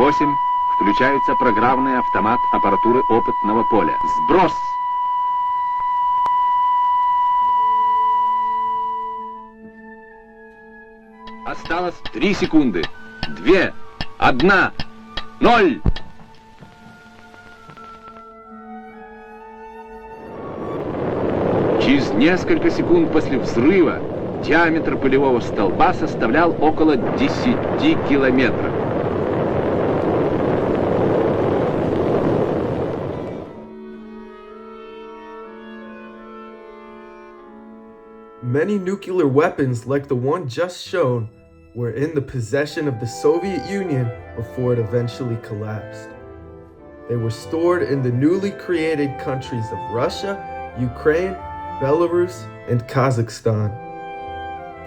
8. Включается программный автомат аппаратуры опытного поля. Сброс! Осталось 3 секунды. 2, 1, 0. Через несколько секунд после взрыва диаметр пылевого столба составлял около 10 километров. Many nuclear weapons like the one just shown were in the possession of the Soviet Union before it eventually collapsed. They were stored in the newly created countries of Russia, Ukraine, Belarus, and Kazakhstan.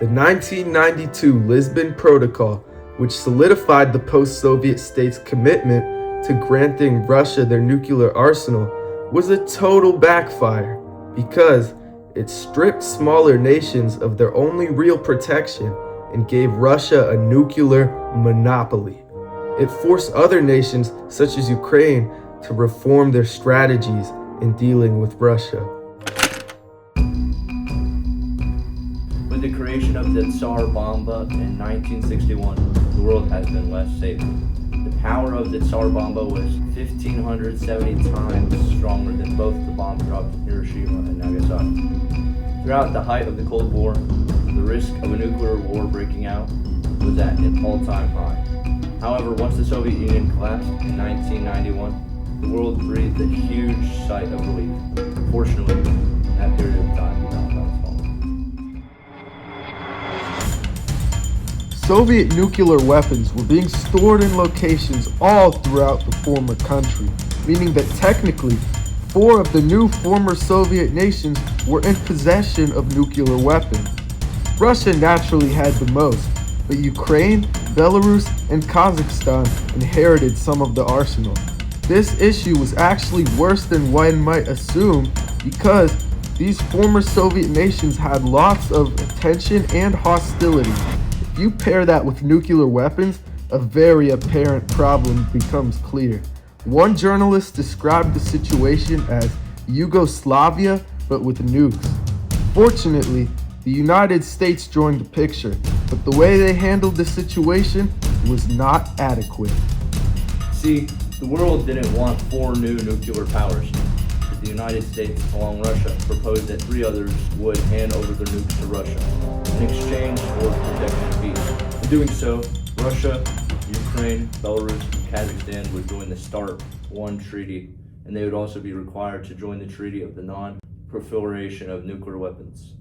The 1992 Lisbon Protocol, which solidified the post-Soviet states' commitment to granting Russia their nuclear arsenal, was a total backfire because it stripped smaller nations of their only real protection and gave Russia a nuclear monopoly. It forced other nations, such as Ukraine, to reform their strategies in dealing with Russia. With the creation of the Tsar Bomba in 1961, the world has been less safe. The power of the Tsar Bomba was 1,570 times stronger than both the bombs dropped in Hiroshima and Nagasaki. Throughout the height of the Cold War, the risk of a nuclear war breaking out was at an all-time high. However, once the Soviet Union collapsed in 1991, the world breathed a huge sigh of relief. Fortunately, that period of time did not last long. Soviet nuclear weapons were being stored in locations all throughout the former country, meaning that technically, 4 of the new former Soviet nations were in possession of nuclear weapons. Russia naturally had the most, but Ukraine, Belarus, and Kazakhstan inherited some of the arsenal. This issue was actually worse than one might assume because these former Soviet nations had lots of attention and hostility. If you pair that with nuclear weapons, a very apparent problem becomes clear. One journalist described the situation as Yugoslavia, but with nukes. Fortunately, the United States joined the picture, but the way they handled the situation was not adequate. See, the world didn't want 4 new nuclear powers. The United States, along Russia, proposed that 3 others would hand over their nukes to Russia in exchange for protection and peace. In doing so, Russia, Ukraine, Belarus, and Kazakhstan would join the START I treaty, and they would also be required to join the Treaty of the Non-Proliferation of Nuclear Weapons.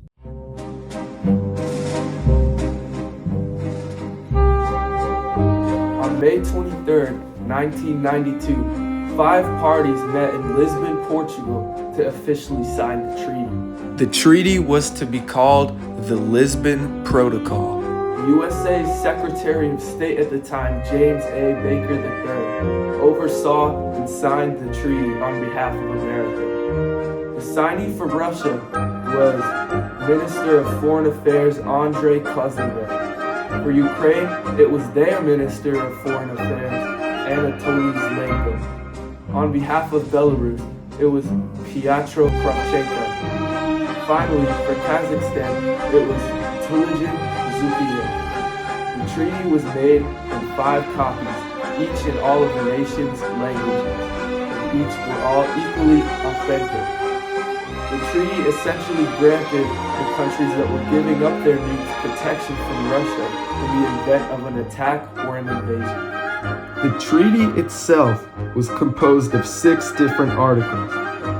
On May 23, 1992, 5 parties met in Lisbon, Portugal to officially sign the treaty. The treaty was to be called the Lisbon Protocol. USA's Secretary of State at the time, James A. Baker III, oversaw and signed the treaty on behalf of America. The signee for Russia was Minister of Foreign Affairs Andrei Kozyrev. For Ukraine, it was their Minister of Foreign Affairs, Anatoly Zlenko. On behalf of Belarus, it was Pyotr Kravchenko. Finally, for Kazakhstan, it was Tulajin Zukiyev. The treaty was made in 5 copies, each in all of the nation's languages, and each were all equally authentic. The treaty essentially granted the countries that were giving up their nukes protection from Russia in the event of an attack or an invasion. The treaty itself was composed of 6 different articles,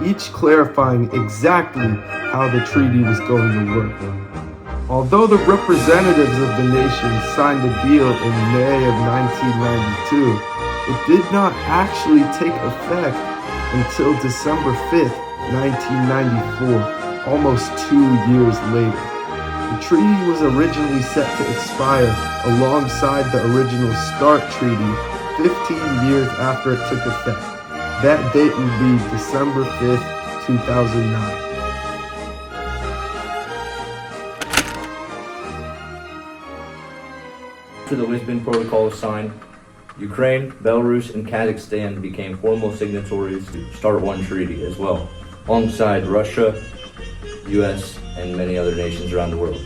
each clarifying exactly how the treaty was going to work. Although the representatives of the nations signed the deal in May of 1992, it did not actually take effect until December 5th, 1994, almost 2 years later. The treaty was originally set to expire alongside the original START treaty 15 years after it took effect. That date would be December 5th, 2009. After the Lisbon Protocol was signed, Ukraine, Belarus, and Kazakhstan became formal signatories to START 1 treaty as well, alongside Russia, US, and many other nations around the world.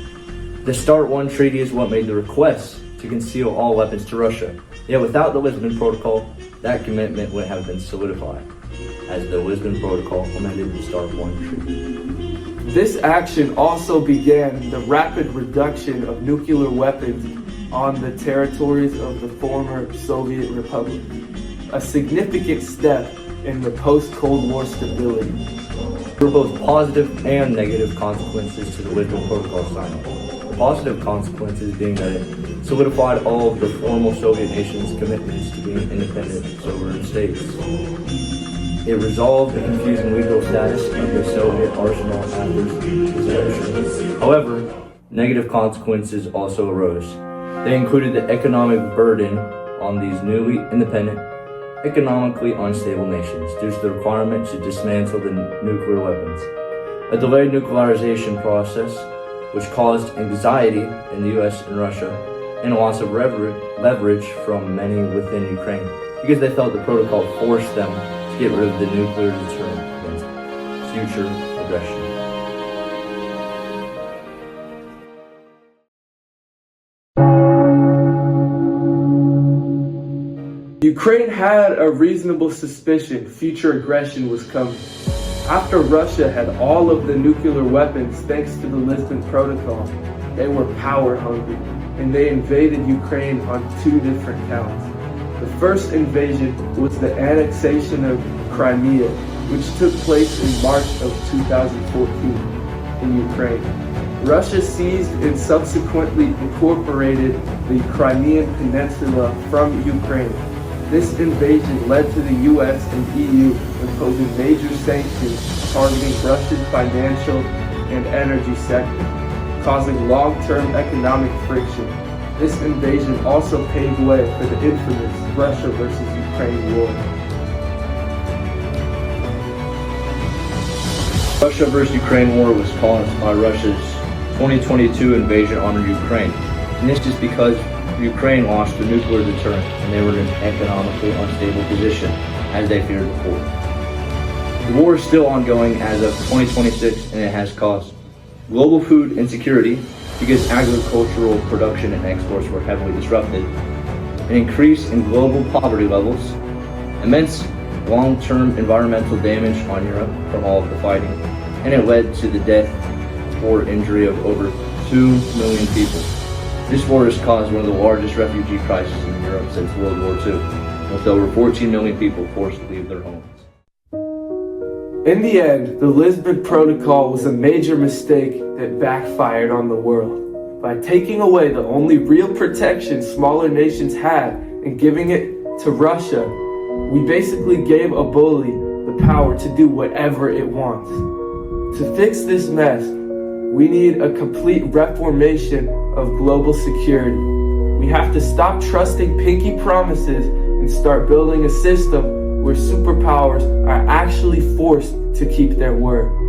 The START 1 treaty is what made the request to conceal all weapons to Russia. Yet without the Lisbon Protocol, that commitment would have been solidified, as the Lisbon Protocol amended the START 1 treaty. This action also began the rapid reduction of nuclear weapons on the territories of the former Soviet Republic, a significant step in the post-Cold War stability. There were both positive and negative consequences to the Lisbon Protocol signing. The positive consequences being that it solidified all of the former Soviet nations' commitments to being independent, sovereign states. It resolved the confusing legal status of the Soviet arsenal after dissolution. However, negative consequences also arose. They included the economic burden on these newly independent, economically unstable nations due to the requirement to dismantle the nuclear weapons, a delayed nuclearization process which caused anxiety in the US and Russia, and a loss of leverage from many within Ukraine because they felt the protocol forced them to get rid of the nuclear deterrent against future aggression. Ukraine had a reasonable suspicion future aggression was coming. After Russia had all of the nuclear weapons thanks to the Lisbon Protocol, they were power hungry and they invaded Ukraine on two different counts. The first invasion was the annexation of Crimea, which took place in March of 2014 in Ukraine. Russia seized and subsequently incorporated the Crimean Peninsula from Ukraine. This invasion led to the US and EU imposing major sanctions targeting Russia's financial and energy sector, causing long-term economic friction. This invasion also paved way for the infamous Russia versus Ukraine war. Russia versus Ukraine war was caused by Russia's 2022 invasion on Ukraine, and this is because Ukraine lost the nuclear deterrent and they were in an economically unstable position, as they feared before. The war is still ongoing as of 2026, and it has caused global food insecurity because agricultural production and exports were heavily disrupted, an increase in global poverty levels, immense long-term environmental damage on Europe from all of the fighting, and it led to the death or injury of over 2 million people. This war has caused one of the largest refugee crises in Europe since World War II, with over 14 million people forced to leave their homes. In the end, the Lisbon Protocol was a major mistake that backfired on the world. By taking away the only real protection smaller nations had and giving it to Russia, we basically gave a bully the power to do whatever it wants. To fix this mess, we need a complete reformation of global security. We have to stop trusting pinky promises and start building a system where superpowers are actually forced to keep their word.